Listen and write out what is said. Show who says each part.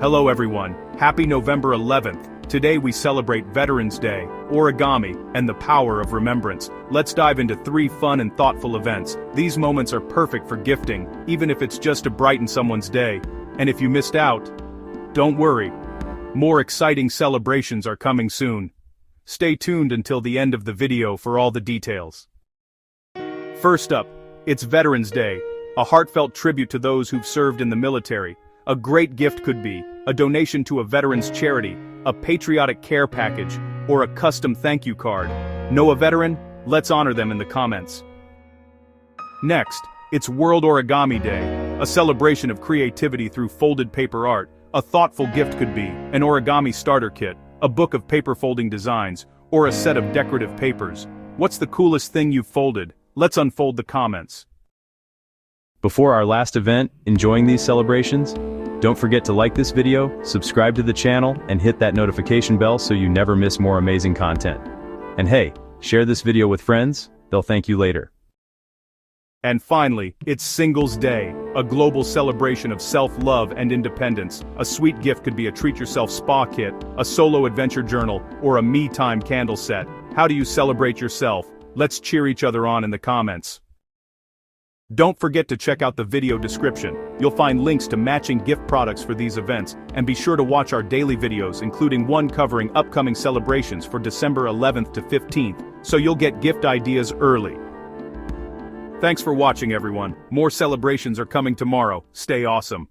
Speaker 1: Hello everyone, happy November 11th. Today we celebrate Veterans Day, Origami, and the power of remembrance. Let's dive into 3 fun and thoughtful events. These moments are perfect for gifting, even if it's just to brighten someone's day. And if you missed out, don't worry. More exciting celebrations are coming soon. Stay tuned until the end of the video for all the details. First up, it's Veterans Day, a heartfelt tribute to those who've served in the military. A great gift could be a donation to a veterans charity, a patriotic care package, or a custom thank you card. Know a veteran? Let's honor them in the comments. Next, it's World Origami Day, a celebration of creativity through folded paper art. A thoughtful gift could be an origami starter kit, a book of paper folding designs, or a set of decorative papers. What's the coolest thing you've folded? Let's unfold the comments.
Speaker 2: Before our last event, enjoying these celebrations? Don't forget to like this video, subscribe to the channel, and hit that notification bell so you never miss more amazing content. And hey, share this video with friends, they'll thank you later.
Speaker 1: And finally, it's Singles Day, a global celebration of self-love and independence. A sweet gift could be a treat-yourself spa kit, a solo adventure journal, or a me-time candle set. How do you celebrate yourself? Let's cheer each other on in the comments. Don't forget to check out the video description. You'll find links to matching gift products for these events, and be sure to watch our daily videos, including one covering upcoming celebrations for December 11th to 15th, so you'll get gift ideas early. Thanks for watching everyone. More celebrations are coming tomorrow. Stay awesome.